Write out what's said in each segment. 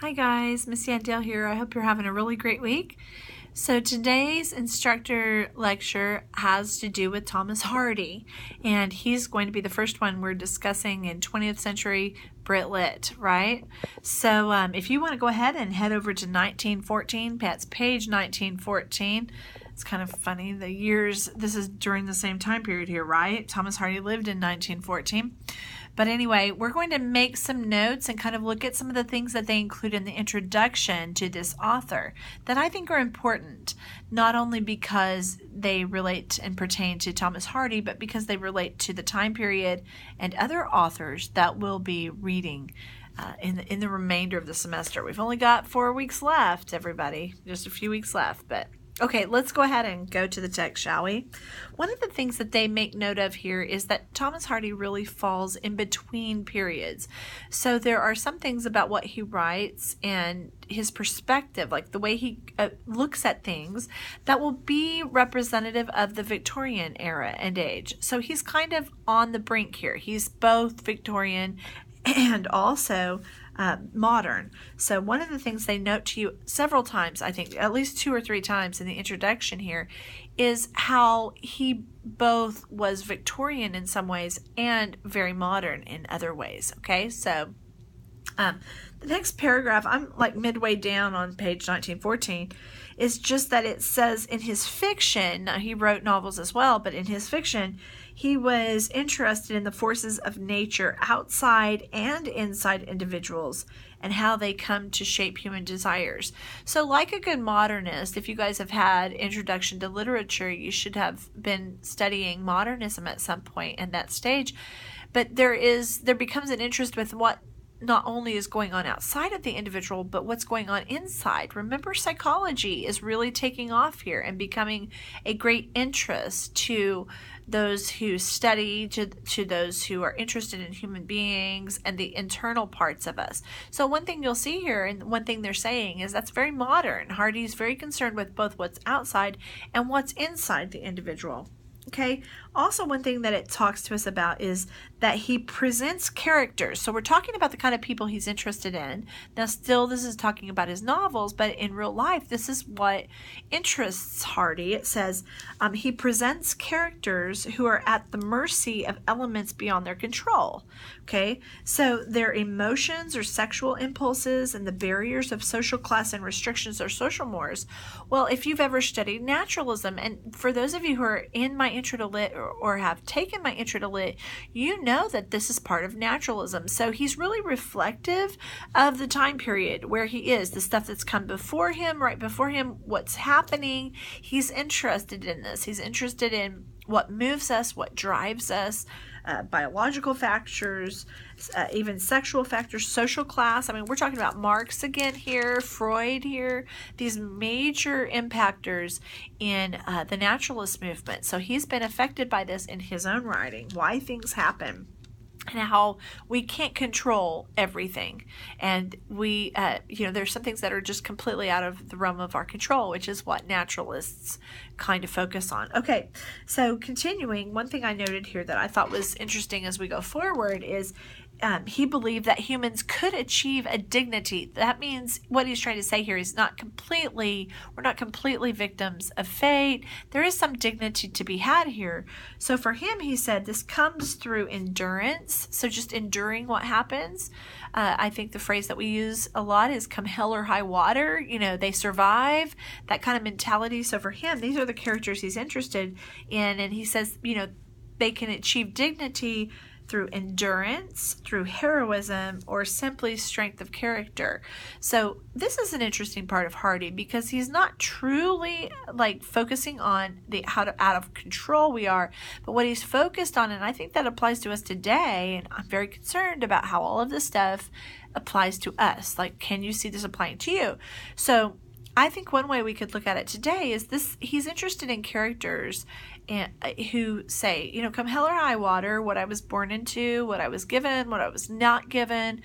Hi guys, Miss Yandell here. I hope you're having a really great week. So today's instructor lecture has to do with Thomas Hardy, and he's going to be the first one we're discussing in 20th century Brit Lit, right? So if you want to go ahead and head over to 1914, that's page 1914. It's kind of funny, the years, this is during the same time period here, right? Thomas Hardy lived in 1914. But anyway, we're going to make some notes and kind of look at some of the things that they include in the introduction to this author that I think are important, not only because they relate and pertain to Thomas Hardy, but because they relate to the time period and other authors that we'll be reading in the remainder of the semester. We've only got 4 weeks left, everybody, just a few weeks left, but okay, let's go ahead and go to the text, shall we? One of the things that they make note of here is that Thomas Hardy really falls in between periods. So there are some things about what he writes and his perspective, like the way he looks at things, that will be representative of the Victorian era and age. So he's kind of on the brink here. He's both Victorian and also modern. So one of the things they note to you several times, I think at least 2 or 3 times in the introduction here, is how he both was Victorian in some ways and very modern in other ways. Okay, so the next paragraph, I'm like midway down on page 1914, is just that it says in his fiction, now he wrote novels as well, but in his fiction, he was interested in the forces of nature outside and inside individuals and how they come to shape human desires. So like a good modernist, if you guys have had Introduction to Literature, you should have been studying modernism at some point in that stage. But there becomes an interest with what not only is going on outside of the individual, but what's going on inside. Remember, psychology is really taking off here and becoming a great interest to those who study, to those who are interested in human beings and the internal parts of us. So one thing you'll see here, and one thing they're saying, is that's very modern. Hardy's very concerned with both what's outside and what's inside the individual. Okay, also one thing that it talks to us about is that he presents characters. So we're talking about the kind of people he's interested in. Now still this is talking about his novels, but in real life this is what interests Hardy. It says he presents characters who are at the mercy of elements beyond their control. Okay, so their emotions or sexual impulses and the barriers of social class and restrictions or social mores. Well, if you've ever studied naturalism, and for those of you who are in my Intro to Lit or have taken my Intro to Lit, you know that this is part of naturalism. So he's really reflective of the time period where he is, the stuff that's come before him, right before him, what's happening. He's interested in this. He's interested in what moves us, what drives us, biological factors, even sexual factors, social class. I mean, we're talking about Marx again here, Freud here, these major impactors in the naturalist movement. So he's been affected by this in his own writing, why things happen, and how we can't control everything. And we, there's some things that are just completely out of the realm of our control, which is what naturalists kind of focus on. Okay, so continuing, one thing I noted here that I thought was interesting as we go forward is he believed that humans could achieve a dignity. That means what he's trying to say here is we're not completely victims of fate. There is some dignity to be had here. So for him, he said, this comes through endurance. So just enduring what happens. I think the phrase that we use a lot is come hell or high water. They survive, that kind of mentality. So for him, these are the characters he's interested in. And he says, they can achieve dignity through endurance, through heroism, or simply strength of character. So this is an interesting part of Hardy because he's not truly focusing on how out of control we are, but what he's focused on, and I think that applies to us today, and I'm very concerned about how all of this stuff applies to us. Can you see this applying to you? So I think one way we could look at it today is this: he's interested in characters who say, come hell or high water, what I was born into, what I was given, what I was not given,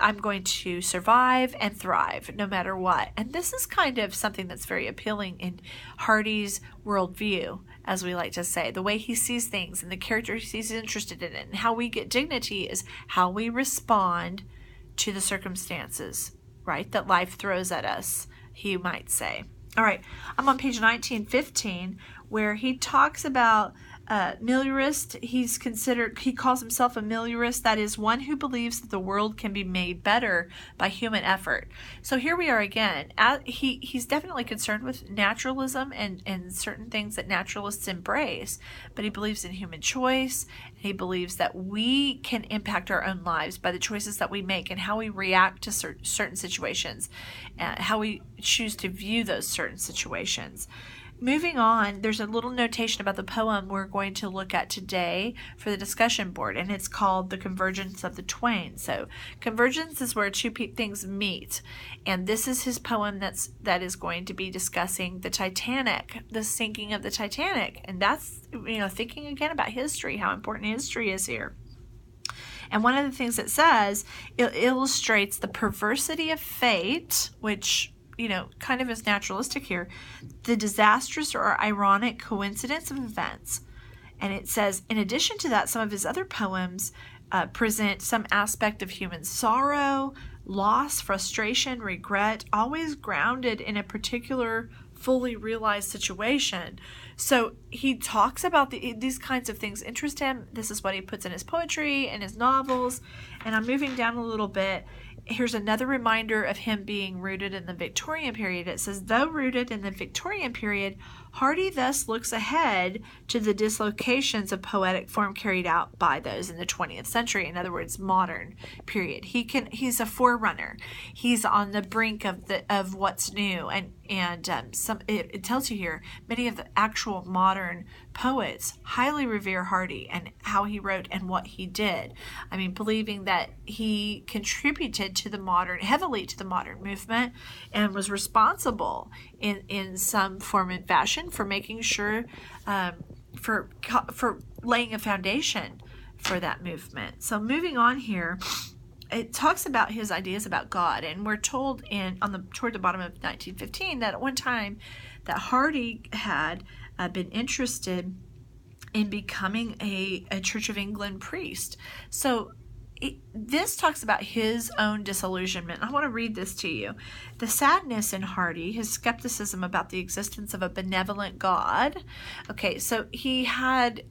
I'm going to survive and thrive no matter what. And this is kind of something that's very appealing in Hardy's worldview, as we like to say. The way he sees things and the characters he's interested in and how we get dignity is how we respond to the circumstances right, that life throws at us, he might say. All right, I'm on page 1915, where he talks about meliorist. He calls himself a meliorist, that is, one who believes that the world can be made better by human effort. So here we are again. He's definitely concerned with naturalism and certain things that naturalists embrace, but he believes in human choice. He believes that we can impact our own lives by the choices that we make and how we react to certain situations, how we choose to view those certain situations. Moving on, there's a little notation about the poem we're going to look at today for the discussion board, and it's called The Convergence of the Twain. So convergence is where two things meet, and this is his poem that is going to be discussing the Titanic, the sinking of the Titanic, and that's, thinking again about history, how important history is here. And one of the things it says, it illustrates the perversity of fate, which kind of is naturalistic here, the disastrous or ironic coincidence of events. And it says, in addition to that, some of his other poems present some aspect of human sorrow, loss, frustration, regret, always grounded in a particular fully realized situation. So he talks about these kinds of things interest him. This is what he puts in his poetry and his novels. And I'm moving down a little bit. Here's another reminder of him being rooted in the Victorian period. It says, though rooted in the Victorian period, Hardy thus looks ahead to the dislocations of poetic form carried out by those in the 20th century. In other words, modern period. He's a forerunner. He's on the brink of what's new, and it tells you here many of the actual modern poets highly revere Hardy and how he wrote and what he did. I mean, believing that he contributed heavily to the modern movement and was responsible in some form and fashion for making sure for laying a foundation for that movement. So moving on here, it talks about his ideas about God, and we're told toward the bottom of 1915 that at one time that Hardy had been interested in becoming a Church of England priest. So this talks about his own disillusionment. I want to read this to you. The sadness in Hardy, his skepticism about the existence of a benevolent God. Okay, so he had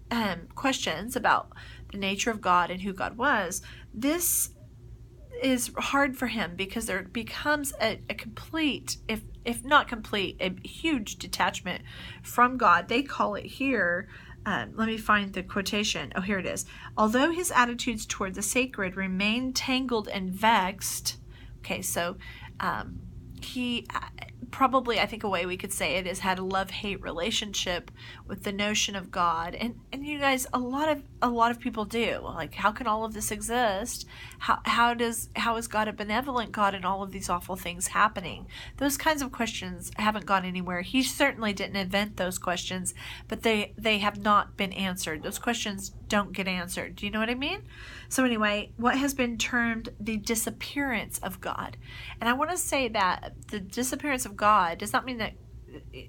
questions about the nature of God and who God was. This is hard for him because there becomes a complete, if not complete, a huge detachment from God. They call it here, let me find the quotation. Oh, here it is. Although his attitudes toward the sacred remain tangled and vexed. Okay, so he probably, I think a way we could say it is, had a love-hate relationship with the notion of God. And you guys, a lot of people do. Like, how can all of this exist? How is God a benevolent God and all of these awful things happening? Those kinds of questions haven't gone anywhere. He certainly didn't invent those questions, but they have not been answered. Those questions don't get answered. Do you know what I mean? So anyway, what has been termed the disappearance of God. And I want to say that the disappearance of God does not mean that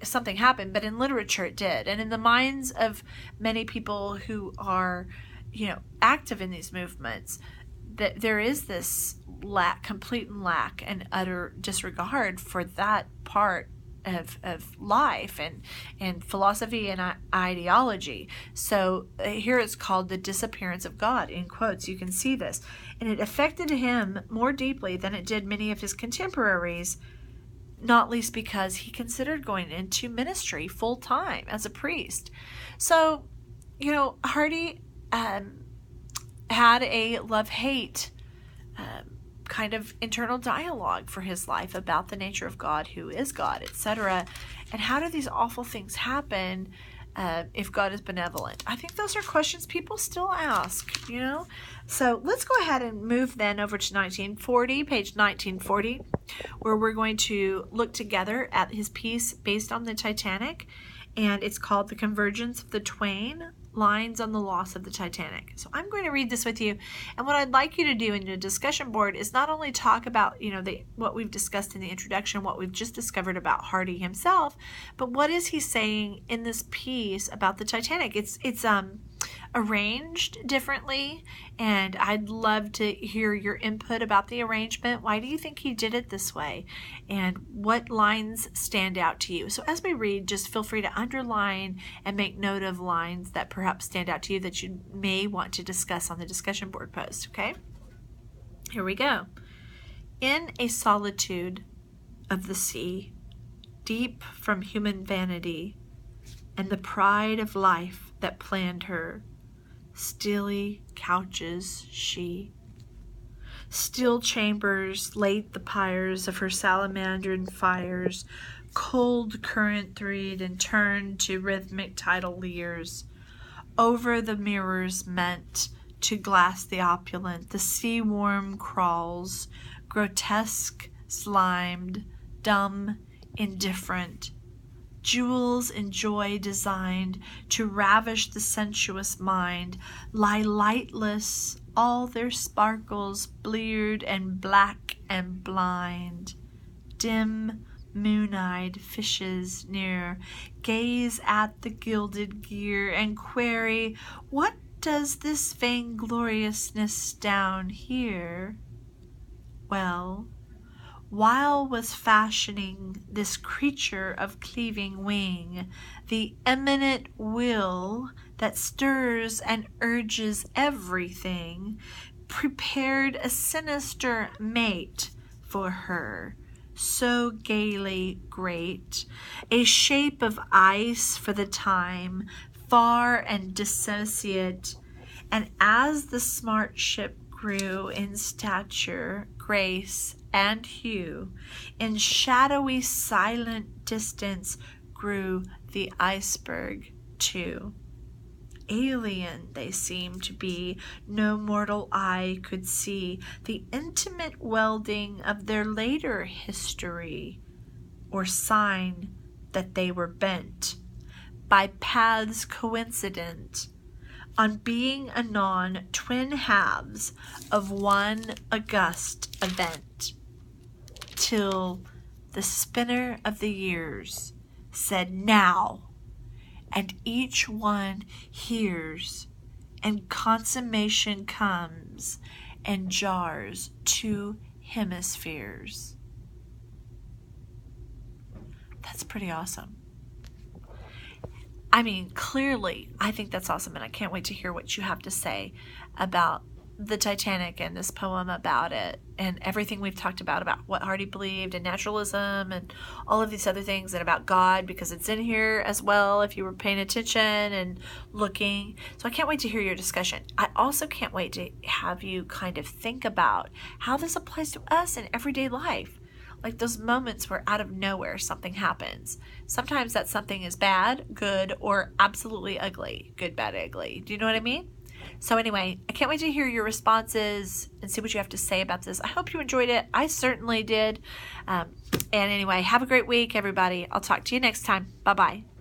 something happened, but in literature it did. And in the minds of many people who are, active in these movements, that there is this complete lack and utter disregard for that part of life and philosophy and ideology. So here it's called the disappearance of God, in quotes. You can see this. And it affected him more deeply than it did many of his contemporaries, not least because he considered going into ministry full-time as a priest. So, Hardy had a love-hate kind of internal dialogue for his life about the nature of God, who is God, etc. And how do these awful things happen if God is benevolent? I think those are questions people still ask, So let's go ahead and move then over to 1940, page 1940, where we're going to look together at his piece based on the Titanic, and it's called The Convergence of the Twain, Lines on the Loss of the Titanic. So I'm going to read this with you, and what I'd like you to do in your discussion board is not only talk about what we've discussed in the introduction, what we've just discovered about Hardy himself, but what is he saying in this piece about the Titanic. It's arranged differently, and I'd love to hear your input about the arrangement. Why do you think he did it this way, and what lines stand out to you? So as we read, just feel free to underline and make note of lines that perhaps stand out to you that you may want to discuss on the discussion board post, okay? Here we go. In a solitude of the sea, deep from human vanity and the pride of life that planned her, stilly couches she. Still chambers late the pyres of her salamandrine fires, cold current thread and turned to rhythmic tidal leers. Over the mirrors meant to glass the opulent, the sea worm crawls, grotesque, slimed, dumb, indifferent. Jewels in joy designed to ravish the sensuous mind lie lightless, all their sparkles bleared and black and blind. Dim, moon-eyed fishes near gaze at the gilded gear and query, what does this vaingloriousness down here? Well, while was fashioning this creature of cleaving wing, the eminent will that stirs and urges everything, prepared a sinister mate for her, so gaily great, a shape of ice for the time, far and dissociate, and as the smart ship grew in stature, grace, and hue, in shadowy silent distance grew the iceberg too. Alien they seemed to be, no mortal eye could see the intimate welding of their later history, or sign that they were bent by paths coincident, on being anon twin halves of one august event, till the spinner of the years said now, and each one hears, and consummation comes and jars two hemispheres. That's pretty awesome. I mean, clearly, I think that's awesome, and I can't wait to hear what you have to say about the Titanic and this poem about it, and everything we've talked about what Hardy believed, and naturalism, and all of these other things, and about God, because it's in here as well, if you were paying attention and looking. So I can't wait to hear your discussion. I also can't wait to have you kind of think about how this applies to us in everyday life. Like those moments where out of nowhere something happens. Sometimes that something is bad, good, or absolutely ugly. Good, bad, ugly. Do you know what I mean? So anyway, I can't wait to hear your responses and see what you have to say about this. I hope you enjoyed it. I certainly did. And anyway, have a great week, everybody. I'll talk to you next time. Bye-bye.